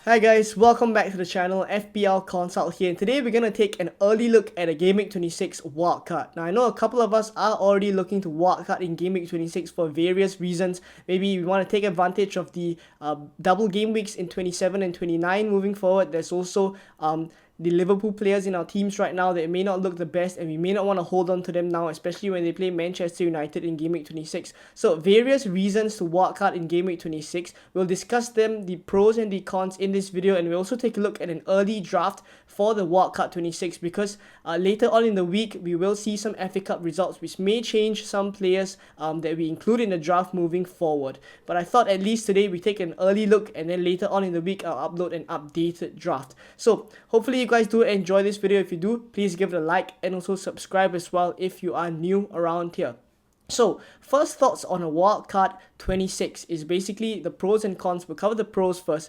Hi guys, welcome back to the channel. FPL Consult here, and today we're going to take an early look at a Game Week 26 wildcard. Now I know a couple of us are already looking to wildcard in Game Week 26 for various reasons. Maybe we want to take advantage of the double game weeks in 27 and 29 moving forward. There's also the Liverpool players in our teams right now that may not look the best, and we may not want to hold on to them now, especially when they play Manchester United in Game Week 26. So various reasons to wildcard in Game Week 26. We'll discuss them, the pros and the cons in this video, and we'll also take a look at an early draft for the wildcard 26 because later on in the week we will see some FA Cup results which may change some players that we include in the draft moving forward. But I thought at least today we take an early look, and then later on in the week I'll upload an updated draft. So hopefully you guys do enjoy this video. If you do, please give it a like and also subscribe as well if you are new around here. So, first thoughts on a wildcard 26 is basically the pros and cons. We'll cover the pros first.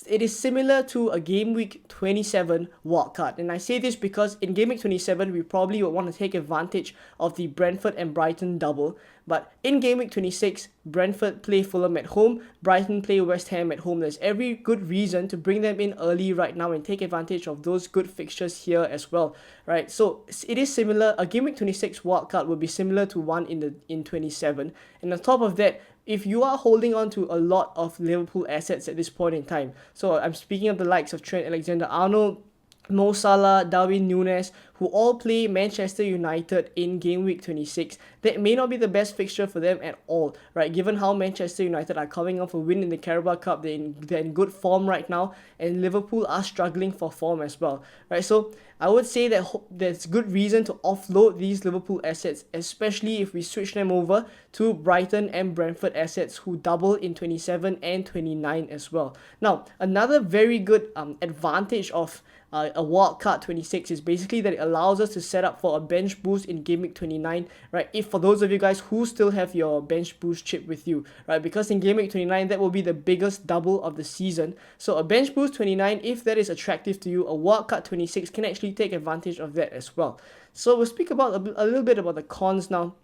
It is similar to a Game Week 27 wildcard. And I say this because in Game Week 27, we probably would want to take advantage of the Brentford and Brighton double. But in Game Week 26, Brentford play Fulham at home, Brighton play West Ham at home. There's every good reason to bring them in early right now and take advantage of those good fixtures here as well, right? So it is similar. A Game Week 26 wildcard will be similar to one in 27. And on top of that, if you are holding on to a lot of Liverpool assets at this point in time, so I'm speaking of the likes of Trent Alexander-Arnold, Mo Salah, Darwin Núñez, who all play Manchester United in Game Week 26, that may not be the best fixture for them at all, right? Given how Manchester United are coming off a win in the Carabao Cup, they're in good form right now, and Liverpool are struggling for form as well, right? So I would say that there's good reason to offload these Liverpool assets, especially if we switch them over to Brighton and Brentford assets who double in 27 and 29 as well. Now, another very good advantage of a wildcard 26 is basically that it allows us to set up for a bench boost in Game Week 29, right? If for those of you guys who still have your bench boost chip with you, right? Because in Game Week 29, that will be the biggest double of the season. So a bench boost 29, if that is attractive to you, a wildcard 26 can actually take advantage of that as well. So we'll speak about a little bit about the cons now.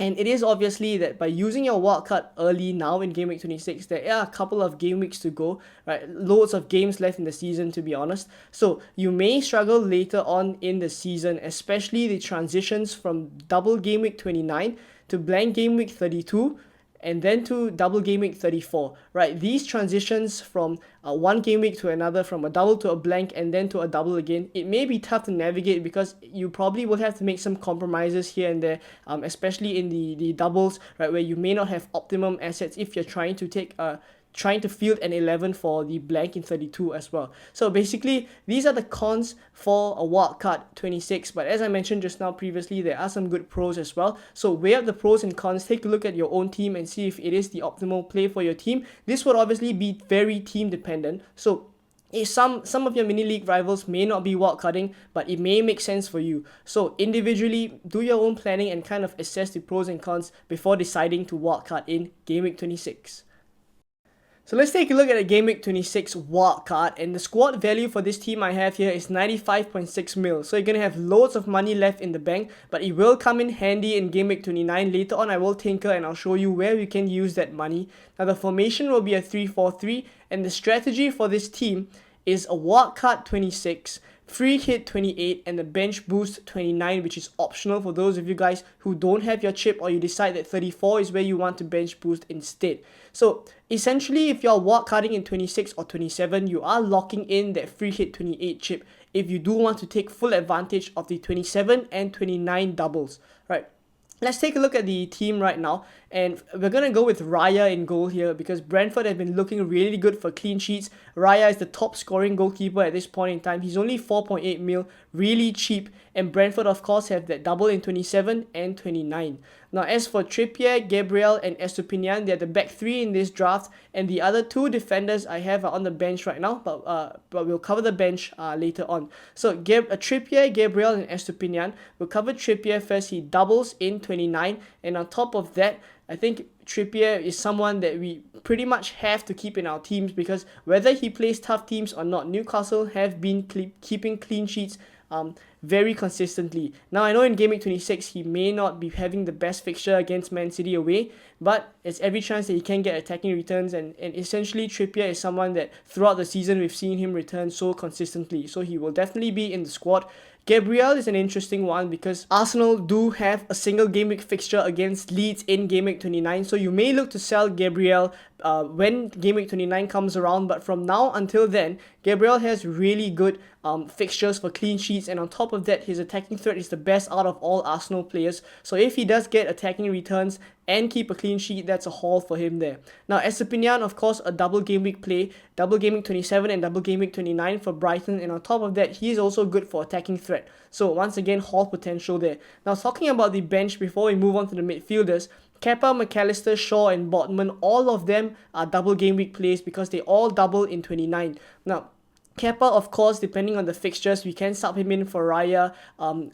And it is obviously that by using your wildcard early now in Game Week 26, there are a couple of game weeks to go, right? Loads of games left in the season, to be honest. So you may struggle later on in the season, especially the transitions from double Game Week 29 to blank Game Week 32, and then to double game week 34, right? These transitions from one game week to another, from a double to a blank and then to a double again, it may be tough to navigate because you probably will have to make some compromises here and there, especially in the doubles, right, where you may not have optimum assets if you're trying to field an 11 for the blank in 32 as well. So basically, these are the cons for a wildcard 26. But as I mentioned just now previously, there are some good pros as well. So weigh up the pros and cons, take a look at your own team and see if it is the optimal play for your team. This would obviously be very team dependent. So some of your mini league rivals may not be wildcarding, but it may make sense for you. So individually, do your own planning and kind of assess the pros and cons before deciding to wildcard in Game Week 26. So let's take a look at a Game Week 26 wildcard, and the squad value for this team I have here is 95.6 mil. So you're going to have loads of money left in the bank, but it will come in handy in Game Week 29. Later on I will tinker and I'll show you where we can use that money. Now the formation will be a 3-4-3, and the strategy for this team is a wildcard 26, free hit 28, and the bench boost 29, which is optional for those of you guys who don't have your chip or you decide that 34 is where you want to bench boost instead. So essentially, if you're wildcarding in 26 or 27, you are locking in that free hit 28 chip if you do want to take full advantage of the 27 and 29 doubles, right? Let's take a look at the team right now, and we're going to go with Raya in goal here because Brentford have been looking really good for clean sheets. Raya is the top scoring goalkeeper at this point in time. He's only 4.8 mil, really cheap, and Brentford of course have that double in 27 and 29. Now as for Trippier, Gabriel and Estupiñán, they're the back three in this draft, and the other two defenders I have are on the bench right now, but we'll cover the bench later on. So Trippier, Gabriel and Estupiñán. We'll cover Trippier first. He doubles in 29, and on top of that, I think Trippier is someone that we pretty much have to keep in our teams because whether he plays tough teams or not, Newcastle have been keeping clean sheets very consistently. Now, I know in Game Week 26, he may not be having the best fixture against Man City away, but it's every chance that he can get attacking returns, and essentially Trippier is someone that throughout the season we've seen him return so consistently, so he will definitely be in the squad. Gabriel is an interesting one because Arsenal do have a single game week fixture against Leeds in Game Week 29, so you may look to sell Gabriel when Game Week 29 comes around, but from now until then, Gabriel has really good fixtures for clean sheets, and on top of that, his attacking threat is the best out of all Arsenal players, so if he does get attacking returns and keep a clean sheet, that's a haul for him there. Now, Estepinian, of course, a double game week play, double game week 27 and double game week 29 for Brighton, and on top of that, he is also good for attacking threat. So once again, haul potential there. Now, talking about the bench before we move on to the midfielders, Kepa, McAllister, Shaw and Botman, all of them are double game week plays because they all double in 29. Now, Kepa, of course, depending on the fixtures, we can sub him in for Raya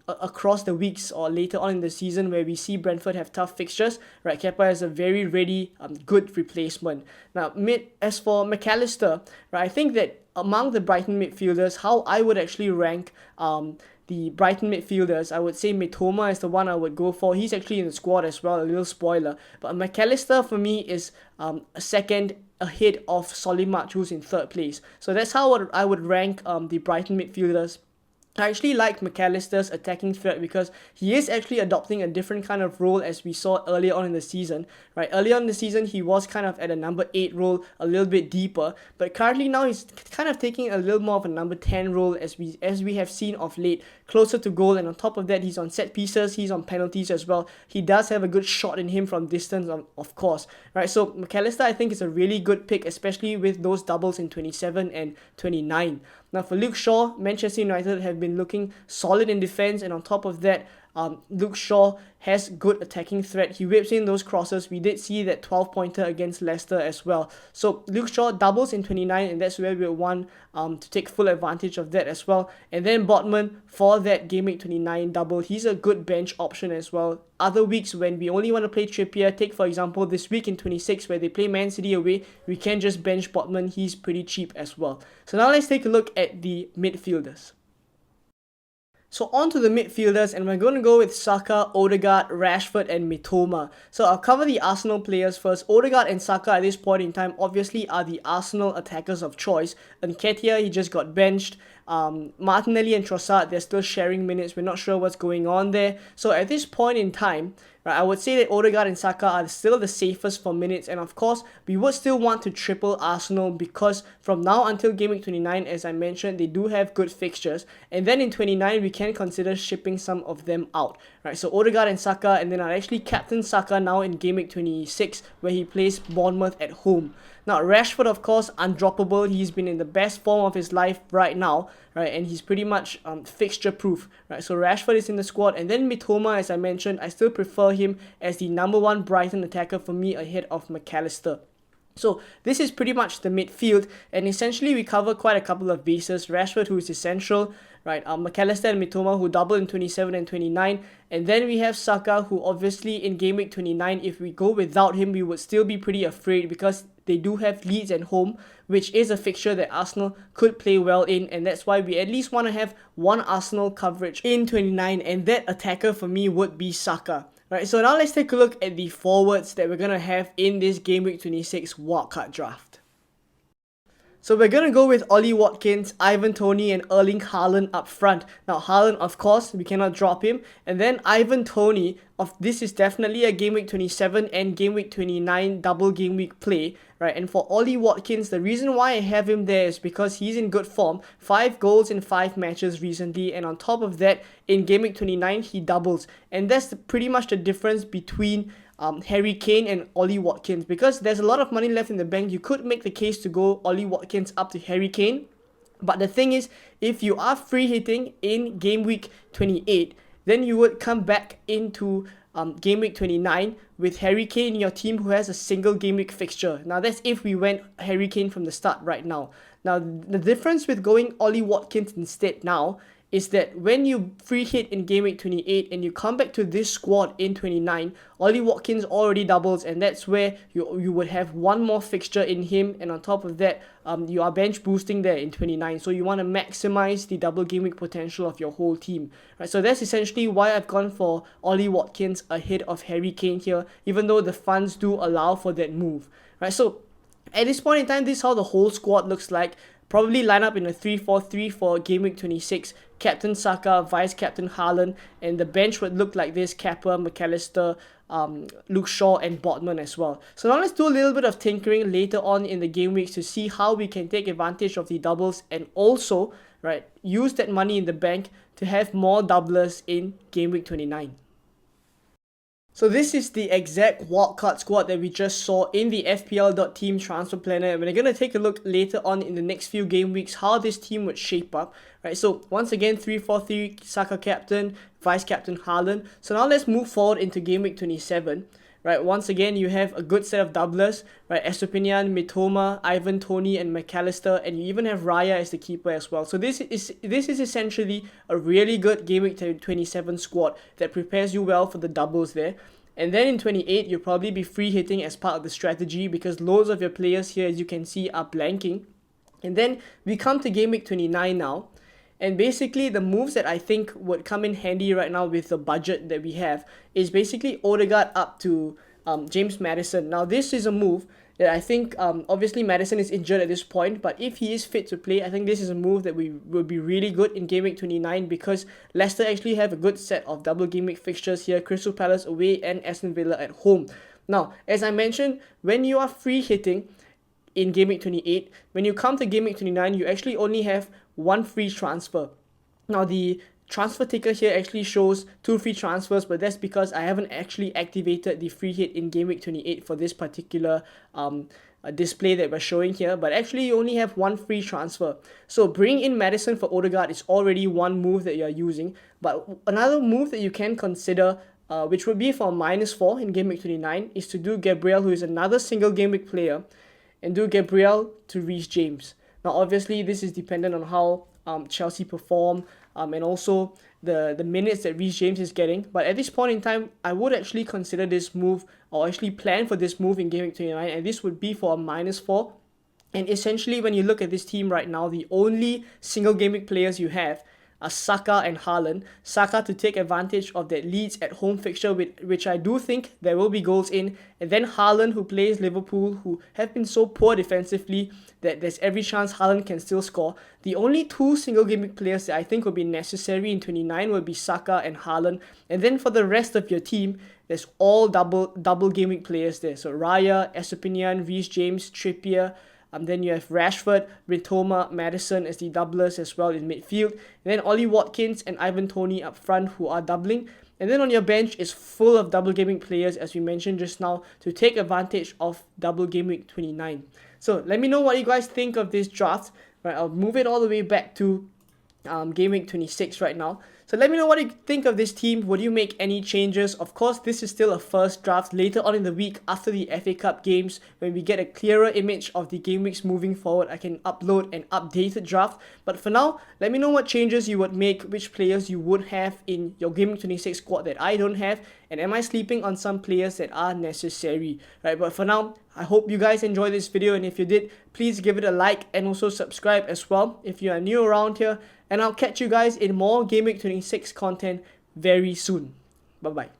across the weeks or later on in the season where we see Brentford have tough fixtures. Right, Kepa is a very ready, good replacement. Now, as for McAllister, right, I think that among the Brighton midfielders, how I would actually rank the Brighton midfielders, I would say Mitoma is the one I would go for. He's actually in the squad as well, a little spoiler. But McAllister for me is a second ahead of Solimac, who's in third place. So that's how I would rank the Brighton midfielders. I actually like McAllister's attacking threat because he is actually adopting a different kind of role as we saw earlier on in the season. Right, earlier on in the season he was kind of at a number 8 role, a little bit deeper, but currently now he's kind of taking a little more of a number 10 role as we have seen of late, closer to goal, and on top of that he's on set pieces, he's on penalties as well. He does have a good shot in him from distance, of course. Right, so McAllister I think is a really good pick, especially with those doubles in 27 and 29. Now for Luke Shaw, Manchester United have been looking solid in defense, and on top of that, Luke Shaw has good attacking threat. He whips in those crosses. We did see that 12-pointer against Leicester as well. So Luke Shaw doubles in 29, and that's where we want to take full advantage of that as well. And then Botman for that Game Week 29 double. He's a good bench option as well. Other weeks when we only want to play Trippier, take for example this week in 26 where they play Man City away, we can just bench Botman. He's pretty cheap as well. So now let's take a look at the midfielders. So on to the midfielders, and we're going to go with Saka, Odegaard, Rashford and Mitoma. So I'll cover the Arsenal players first. Odegaard and Saka at this point in time obviously are the Arsenal attackers of choice. Nketiah, he just got benched. Martinelli and Trossard, they're still sharing minutes. We're not sure what's going on there. So at this point in time, right, I would say that Odegaard and Saka are still the safest for minutes, and of course we would still want to triple Arsenal because from now until Game Week 29, as I mentioned, they do have good fixtures, and then in 29 we can consider shipping some of them out. Right, so Odegaard and Saka, and then I'll actually captain Saka now in Game Week 26 where he plays Bournemouth at home. Now Rashford, of course, undroppable. He's been in the best form of his life right now, right, and he's pretty much fixture proof. Right, so Rashford is in the squad, and then Mitoma, as I mentioned, I still prefer him as the number 1 Brighton attacker for me ahead of McAllister. So this is pretty much the midfield, and essentially we cover quite a couple of bases. Rashford, who is essential, right? McAllister and Mitoma, who double in 27 and 29, and then we have Saka, who obviously in Game Week 29, if we go without him, we would still be pretty afraid because they do have Leeds at home, which is a fixture that Arsenal could play well in, and that's why we at least want to have one Arsenal coverage in 29, and that attacker for me would be Saka. Right, so now let's take a look at the forwards that we're going to have in this Game Week 26 wildcard draft. So we're going to go with Ollie Watkins, Ivan Toney and Erling Haaland up front. Now Haaland, of course, we cannot drop him. And then Ivan Toney, this is definitely a Game Week 27 and Game Week 29 double game week play. Right, and for Ollie Watkins, the reason why I have him there is because he's in good form. 5 goals in 5 matches recently, and on top of that, in Game Week 29, he doubles. And that's pretty much the difference between Harry Kane and Ollie Watkins, because there's a lot of money left in the bank. You could make the case to go Ollie Watkins up to Harry Kane, but the thing is, if you are free hitting in Game Week 28, then you would come back into Game Week 29 with Harry Kane in your team who has a single game week fixture. Now that's if we went Harry Kane from the start right now. Now the difference with going Ollie Watkins instead now is that when you free hit in Game Week 28 and you come back to this squad in 29, Ollie Watkins already doubles, and that's where you would have one more fixture in him, and on top of that, you are bench boosting there in 29, so you want to maximize the double game week potential of your whole team, right? So that's essentially why I've gone for Ollie Watkins ahead of Harry Kane here, even though the funds do allow for that move, right? So at this point in time, this is how the whole squad looks like. Probably line up in a 3-4-3 for Game Week 26. Captain Saka, Vice Captain Haaland, and the bench would look like this: Kepa, McAllister, Luke Shaw, and Botman as well. So now let's do a little bit of tinkering later on in the game weeks to see how we can take advantage of the doubles and also, right, use that money in the bank to have more doublers in Game Week 29. So this is the exact wildcard squad that we just saw in the FPL.team transfer planner, and we're going to take a look later on in the next few game weeks how this team would shape up, right? So once again, 3-4-3, Saka captain, vice captain Haaland. So now let's move forward into game week 27. Right, once again, you have a good set of doublers, right? Estupinian, Mitoma, Ivan Toney, and McAllister, and you even have Raya as the keeper as well. So this is essentially a really good Game Week 27 squad that prepares you well for the doubles there. And then in 28, you'll probably be free hitting as part of the strategy because loads of your players here, as you can see, are blanking. And then we come to Game Week 29 now. And basically, the moves that I think would come in handy right now with the budget that we have is basically Odegaard up to James Maddison. Now, this is a move that I think, obviously, Maddison is injured at this point, but if he is fit to play, I think this is a move that will be really good in Game Week 29 because Leicester actually have a good set of double Game Week fixtures here: Crystal Palace away and Aston Villa at home. Now, as I mentioned, when you are free hitting in Game Week 28, when you come to Game Week 29, you actually only have one free transfer. Now, the transfer ticker here actually shows 2 free transfers, but that's because I haven't actually activated the free hit in Game Week 28 for this particular display that we're showing here, but actually you only have 1 free transfer. So bring in Maddison for Odegaard is already one move that you're using, but another move that you can consider, which would be for -4 in Game Week 29, is to do Gabriel, who is another single Game Week player, and do Gabriel to Reece James. Now, obviously, this is dependent on how Chelsea perform and also the minutes that Reece James is getting. But at this point in time, I would actually consider this move or actually plan for this move in Game Week 29, and this would be for a -4. And essentially, when you look at this team right now, the only single Game Week players you have are Saka and Haaland. Saka to take advantage of that Leeds at home fixture, which I do think there will be goals in, and then Haaland, who plays Liverpool, who have been so poor defensively that there's every chance Haaland can still score. The only 2 single game week players that I think will be necessary in 29 will be Saka and Haaland, and then for the rest of your team, there's all double game week players there. So Raya, Estupinian, Reece James, Trippier. Then you have Rashford, Mitoma, Maddison as the doublers as well in midfield. And then Ollie Watkins and Ivan Toney up front who are doubling. And then on your bench is full of double game week players, as we mentioned just now, to take advantage of double game week 29. So let me know what you guys think of this draft. Right, I'll move it all the way back to Game Week 26 right now. So let me know what you think of this team. Would you make any changes? Of course, this is still a first draft. Later on in the week, after the FA Cup games, when we get a clearer image of the game weeks moving forward, I can upload an updated draft. But for now, let me know what changes you would make, which players you would have in your Game Week 26 squad that I don't have, and am I sleeping on some players that are necessary, right? But for now, I hope you guys enjoyed this video, and if you did, please give it a like and also subscribe as well if you are new around here. And I'll catch you guys in more Game Week 26 content very soon. Bye-bye.